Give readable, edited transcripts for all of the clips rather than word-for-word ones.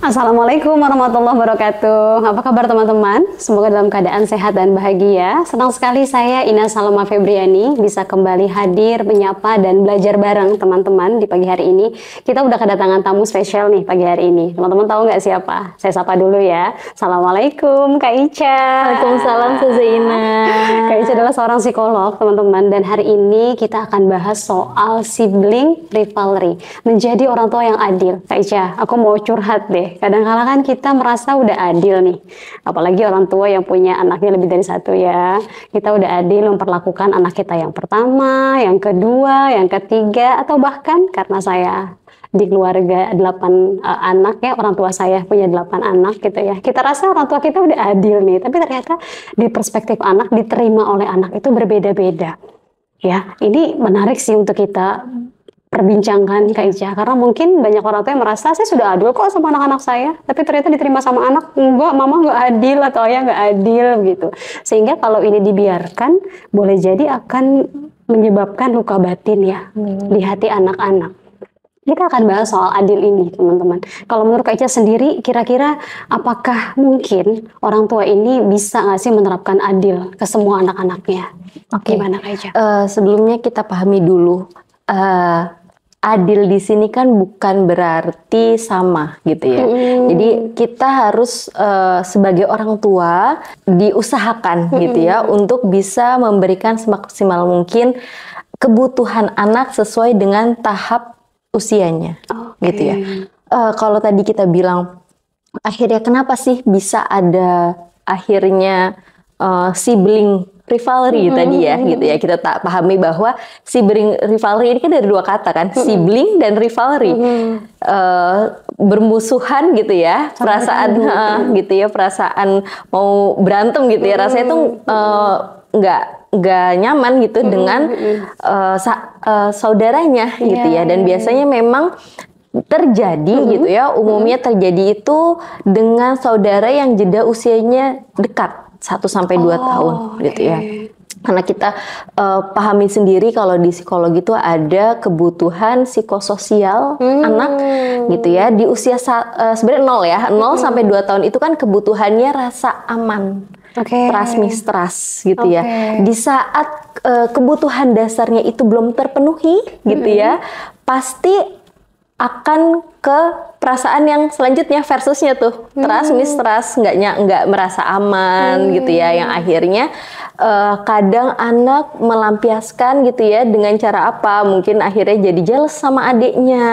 Assalamualaikum warahmatullahi wabarakatuh. Apa kabar teman-teman? Semoga dalam keadaan sehat dan bahagia. Senang sekali saya Ina Salma Febriani bisa kembali hadir, menyapa dan belajar bareng teman-teman di pagi hari ini. Kita udah kedatangan tamu spesial nih pagi hari ini. Teman-teman tahu nggak siapa? Saya sapa dulu ya. Assalamualaikum Kak Ica. Waalaikumsalam Ustazah Ina. Kak Ica adalah seorang psikolog teman-teman, dan hari ini kita akan bahas soal sibling rivalry, menjadi orang tua yang adil. Kak Ica, aku mau curhat deh. Kadang-kala kan kita merasa udah adil nih, apalagi orang tua yang punya anaknya lebih dari satu ya. Kita udah adil memperlakukan anak kita yang pertama, yang kedua, yang ketiga, atau bahkan karena saya di keluarga 8 anak ya, orang tua saya punya 8 anak gitu ya. Kita rasa orang tua kita udah adil nih, tapi ternyata di perspektif anak, diterima oleh anak itu berbeda-beda. Ya, ini menarik sih untuk kita perbincangkan Kak Ica, karena mungkin banyak orang tua yang merasa saya sudah adil kok sama anak-anak saya, tapi ternyata diterima sama anak enggak, mama nggak adil atau ayah nggak adil gitu. Sehingga kalau ini dibiarkan boleh jadi akan menyebabkan luka batin ya di hati anak-anak. Kita akan bahas soal adil ini teman-teman. Kalau menurut Kak Ica sendiri, kira-kira apakah mungkin orang tua ini bisa nggak sih menerapkan adil ke semua anak-anaknya? Gimana Kak Ica? Sebelumnya kita pahami dulu. Adil di sini kan bukan berarti sama gitu ya. Jadi kita harus sebagai orang tua diusahakan gitu ya untuk bisa memberikan semaksimal mungkin kebutuhan anak sesuai dengan tahap usianya, gitu ya. Kalau tadi kita bilang akhirnya kenapa sih bisa ada akhirnya sibling rivalry tadi ya, gitu ya. Kita tak pahami bahwa sibling rivalry ini kan dari dua kata kan, sibling dan rivalry, bermusuhan gitu ya, perasaan gitu ya, perasaan mau berantem gitu ya, rasanya tuh nggak nyaman gitu dengan saudaranya gitu ya, dan biasanya memang terjadi gitu ya, umumnya terjadi itu dengan saudara yang jeda usianya dekat 1-2 tahun gitu ya. Karena kita pahami sendiri kalau di psikologi itu ada kebutuhan psikososial anak gitu ya. Di usia sebenarnya 0 ya, 0 sampai 2 tahun itu kan kebutuhannya rasa aman. Trust mistrust gitu ya. Di saat kebutuhan dasarnya itu belum terpenuhi gitu ya, pasti akan ke perasaan yang selanjutnya versusnya tuh trust mistrust, nggak merasa aman gitu ya, yang akhirnya kadang anak melampiaskan gitu ya dengan cara apa, mungkin akhirnya jadi jealous sama adiknya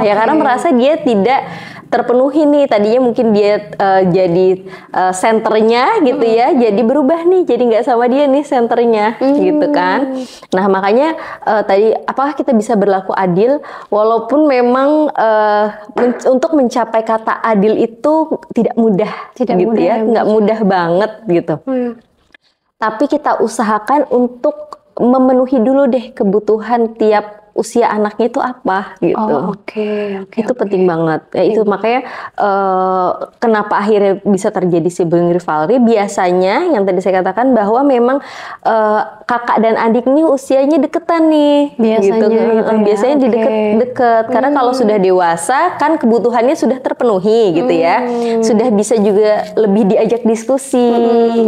ya, karena merasa dia tidak terpenuhi nih, tadinya mungkin dia jadi senternya gitu ya, jadi berubah nih jadi nggak sama dia nih senternya gitu kan. Nah makanya tadi apakah kita bisa berlaku adil walaupun memang untuk mencapai kata adil itu tidak mudah gitu ya, nggak mudah banget gitu. Tapi kita usahakan untuk memenuhi dulu deh kebutuhan tiap usia anaknya itu apa gitu. Itu penting banget. Ya, itu makanya kenapa akhirnya bisa terjadi sibling rivalry. Biasanya yang tadi saya katakan bahwa memang kakak dan adik ini usianya deketan nih. Biasanya gitu. Biasanya di deket. Karena kalau sudah dewasa kan kebutuhannya sudah terpenuhi gitu ya. Sudah bisa juga lebih diajak diskusi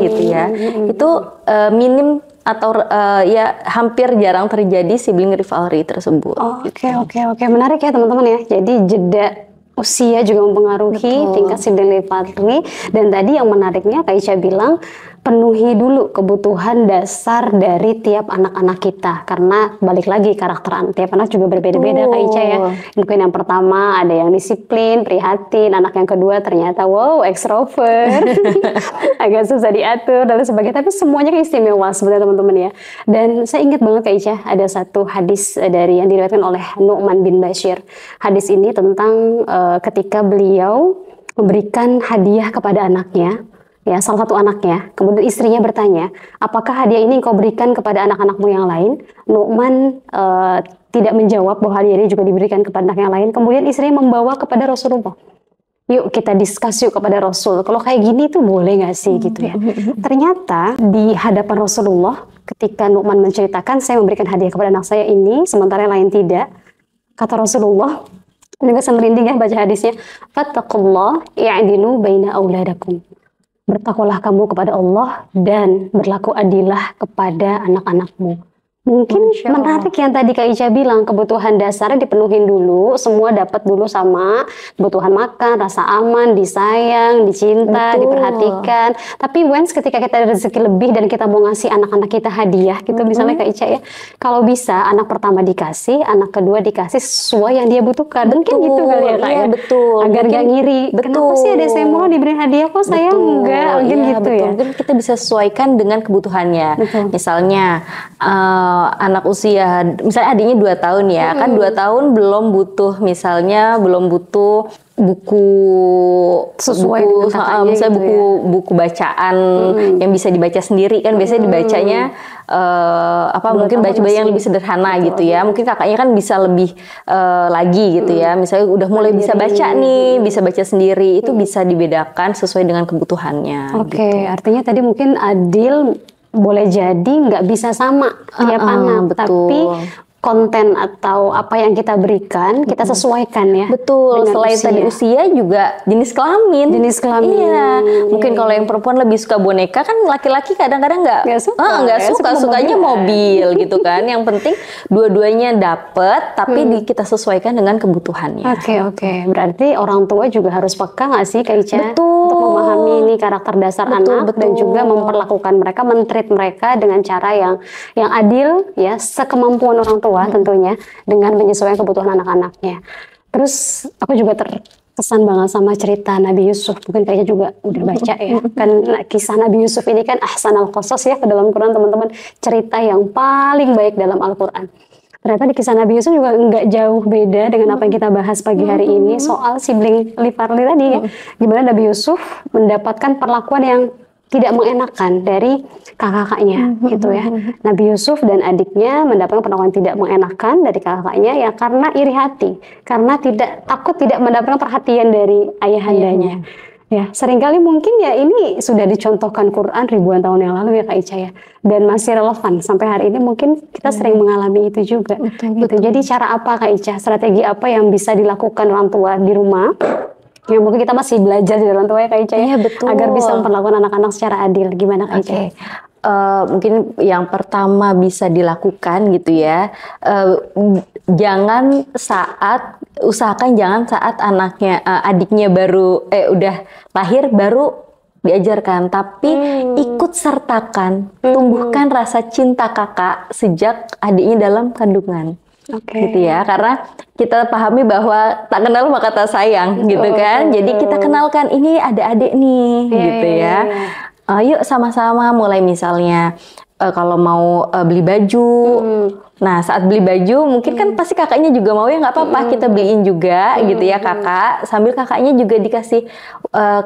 gitu ya. Itu minim atau ya hampir jarang terjadi sibling rivalry tersebut. Oke. Menarik ya teman-teman ya. Jadi jeda usia juga mempengaruhi tingkat sibling rivalry. Dan tadi yang menariknya Kak Ica bilang, penuhi dulu kebutuhan dasar dari tiap anak-anak kita, karena balik lagi karakter tiap anak juga berbeda-beda Kak Ica ya. Mungkin yang pertama ada yang disiplin, prihatin, anak yang kedua ternyata wow ekstrovert, agak susah diatur dan sebagainya, tapi semuanya kan istimewa sebenarnya teman-teman ya. Dan saya ingat banget Kak Ica, ada satu hadis dari yang diriwayatkan oleh Nu'man bin Bashir. Hadis ini tentang ketika beliau memberikan hadiah kepada anaknya, ya salah satu anaknya. Kemudian istrinya bertanya, apakah hadiah ini engkau berikan kepada anak-anakmu yang lain? Nu'man tidak menjawab bahwa hadiah ini juga diberikan kepada anak yang lain. Kemudian istrinya membawa kepada Rasulullah. Yuk kita diskus yuk kepada Rasul. Kalau kayak gini tuh boleh nggak sih gitu ya? Ternyata di hadapan Rasulullah ketika Nu'man menceritakan, saya memberikan hadiah kepada anak saya ini, sementara yang lain tidak. Kata Rasulullah, Ini bisa merinding ya baca hadisnya. Fattaqullah i'dilu baina auladakum. Bertakwalah kamu kepada Allah dan berlaku adilah kepada anak-anakmu. Mungkin Masya Allah. menarik yang tadi Kak Ica bilang, kebutuhan dasarnya dipenuhin dulu, semua dapat dulu sama, kebutuhan makan, rasa aman, disayang, dicinta, Betul. diperhatikan. Tapi once ketika kita ada rezeki lebih dan kita mau ngasih anak-anak kita hadiah gitu, misalnya Kak Ica ya, kalau bisa anak pertama dikasih, anak kedua dikasih sesuai yang dia butuhkan. Mungkin gitu kali ya Kak Iya, ya. betul. Agar Mungkin- gak ngiri. Kenapa sih ada saya mau diberi hadiah kok saya enggak? Mungkin Iya, gitu betul. ya. Mungkin kita bisa sesuaikan dengan kebutuhannya. Betul. Misalnya anak usia, misalnya adiknya 2 tahun ya, kan 2 tahun belum butuh, misalnya belum butuh buku Sesuai buku, dengan kakaknya misalnya gitu ya. buku bacaan yang bisa dibaca sendiri kan, biasanya dibacanya mungkin baca yang lebih sederhana gitu ya. Mungkin kakaknya kan bisa lebih lagi gitu ya. Misalnya udah mulai bisa baca nih, bisa baca sendiri, itu bisa dibedakan sesuai dengan kebutuhannya. Oke, artinya tadi mungkin adil boleh jadi nggak bisa sama tiap anak, betul. tapi konten atau apa yang kita berikan kita sesuaikan ya. Betul, dengan selain tadi usia juga jenis kelamin. Jenis kelamin. Iya, mungkin kalau yang perempuan lebih suka boneka, kan laki-laki kadang-kadang Nggak suka. nggak Ya, suka, suka sukanya mobil. mobil gitu kan. Yang penting dua-duanya dapet, tapi kita sesuaikan dengan kebutuhannya. Oke. Berarti orang tua juga harus peka nggak sih Kak Ica? Betul. Untuk memahami ini karakter dasar anak dan juga memperlakukan mereka, men-treat mereka dengan cara yang adil ya, sekemampuan orang tua tentunya, dengan menyesuaikan kebutuhan anak-anaknya. Terus aku juga terkesan banget sama cerita Nabi Yusuf. Mungkin kayaknya juga udah baca ya. Kan kisah Nabi Yusuf ini kan ahsanal qasas ya ke dalam Quran teman-teman. Cerita yang paling baik dalam Al-Quran. Ternyata di kisah Nabi Yusuf juga nggak jauh beda dengan apa yang kita bahas pagi hari ini soal sibling Lifarli tadi ya. Gimana Nabi Yusuf mendapatkan perlakuan yang tidak mengenakan dari kakak-kakaknya gitu ya. Nabi Yusuf dan adiknya mendapatkan perlakuan tidak mengenakan dari kakaknya ya karena iri hati, karena takut tidak mendapatkan perhatian dari ayahandanya. Ya, seringkali mungkin ya ini sudah dicontohkan Quran ribuan tahun yang lalu ya Kak Ica ya. Dan masih relevan sampai hari ini, mungkin kita sering mengalami itu juga. Gitu. Jadi cara apa Kak Ica, strategi apa yang bisa dilakukan orang tua di rumah? Ya mungkin kita masih belajar di orang tua ya Kak Ica ya, betul. agar bisa memperlakukan anak-anak secara adil. Gimana Kak Ica? Mungkin yang pertama bisa dilakukan gitu ya, usahakan jangan saat adiknya baru udah lahir baru diajarkan, tapi ikut sertakan, tumbuhkan rasa cinta kakak sejak adiknya dalam kandungan. Gitu ya, karena kita pahami bahwa tak kenal maka tak sayang gitu kan. Jadi kita kenalkan ini ada adik nih gitu ya. Yuk sama-sama mulai misalnya kalau mau beli baju. Nah saat beli baju mungkin kan pasti kakaknya juga mau ya, nggak apa-apa kita beliin juga gitu ya kakak. Sambil kakaknya juga dikasih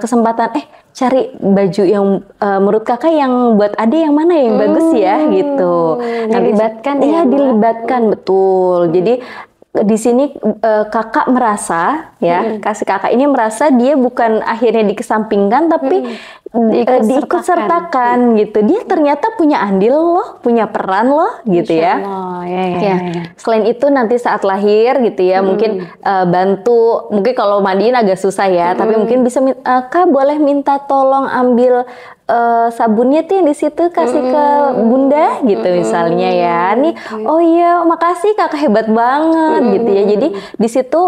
kesempatan cari baju yang menurut kakak yang buat adik yang mana yang bagus ya gitu. Dilibatkan ya. Dilibatkan betul. Jadi di sini kakak merasa ya, kasih kakak ini merasa dia bukan akhirnya dikesampingkan tapi diikut sertakan gitu. Dia ternyata punya andil loh, punya peran loh gitu ya. Ya. Selain itu nanti saat lahir gitu ya, mungkin bantu, mungkin kalau mandiin agak susah ya, tapi mungkin bisa Kak boleh minta tolong ambil sabunnya tuh yang di situ kasih ke bunda gitu misalnya ya. Nih, oh iya makasih kakak hebat banget gitu ya. Jadi di situ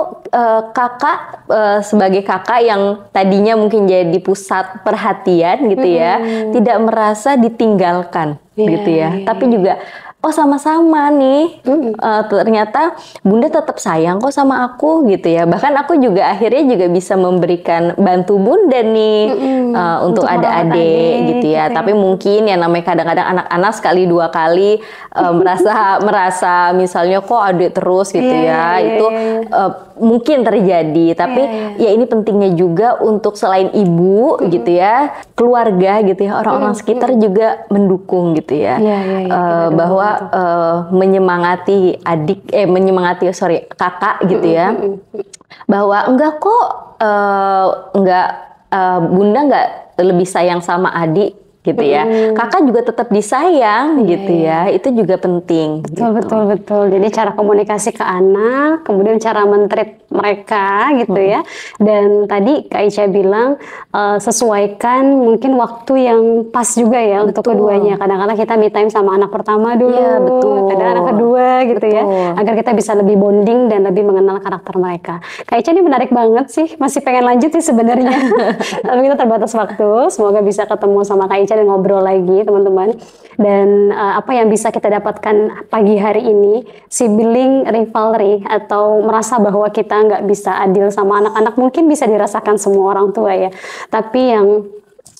kakak sebagai kakak yang tadinya mungkin jadi pusat perhatian gitu ya, tidak merasa ditinggalkan gitu ya. Tapi juga oh sama-sama nih, ternyata bunda tetap sayang kok sama aku gitu ya. Bahkan aku juga akhirnya juga bisa memberikan bantu bunda nih untuk adik-adik gitu ya. Tapi mungkin ya namanya kadang-kadang anak-anak sekali dua kali merasa misalnya kok adik terus gitu ya. Itu mungkin terjadi. Tapi ya ini pentingnya juga untuk selain ibu gitu ya, keluarga gitu ya, orang-orang sekitar juga mendukung gitu ya. Bahwa menyemangati kakak gitu ya, bahwa enggak kok bunda enggak lebih sayang sama adik gitu ya, kakak juga tetap disayang gitu ya, itu juga penting. Betul. Jadi cara komunikasi ke anak, kemudian cara men-treat mereka gitu ya. Dan tadi Kak Ica bilang sesuaikan mungkin waktu yang pas juga ya untuk keduanya. Kadang-kadang kita me time sama anak pertama dulu, Iya, betul. kadang anak kedua gitu ya, Betul. agar kita bisa lebih bonding dan lebih mengenal karakter mereka. Kak Ica ini menarik banget sih, masih pengen lanjut sih sebenarnya. Tapi kita terbatas waktu, semoga bisa ketemu sama Kak Ica dan ngobrol lagi teman-teman. Dan apa yang bisa kita dapatkan pagi hari ini, sibling rivalry atau merasa bahwa kita nggak bisa adil sama anak-anak mungkin bisa dirasakan semua orang tua ya. Tapi yang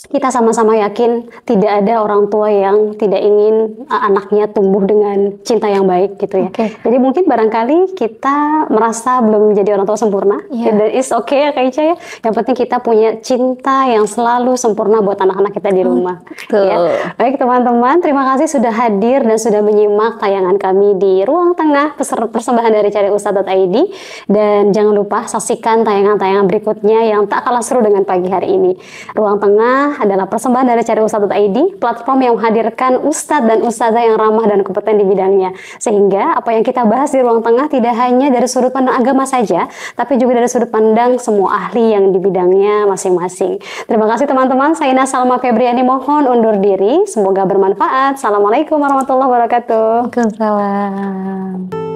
kita sama-sama yakin tidak ada orang tua yang tidak ingin anaknya tumbuh dengan cinta yang baik gitu ya. Jadi mungkin barangkali kita merasa belum menjadi orang tua sempurna. Dan it's okay ya Kak Ica ya. Yang penting kita punya cinta yang selalu sempurna buat anak-anak kita di rumah. Ya. Baik teman-teman, terima kasih sudah hadir dan sudah menyimak tayangan kami di Ruang Tengah persembahan dari Cariustad.id. Dan jangan lupa saksikan tayangan-tayangan berikutnya yang tak kalah seru dengan pagi hari ini. Ruang Tengah adalah persembahan dari Cariustad.id, platform yang menghadirkan ustadz dan ustazah yang ramah dan kompeten di bidangnya. Sehingga apa yang kita bahas di Ruang Tengah tidak hanya dari sudut pandang agama saja, tapi juga dari sudut pandang semua ahli yang di bidangnya masing-masing. Terima kasih teman-teman, saya Ina Salma Febriani mohon undur diri, semoga bermanfaat. Assalamualaikum warahmatullahi wabarakatuh. Waalaikumsalam.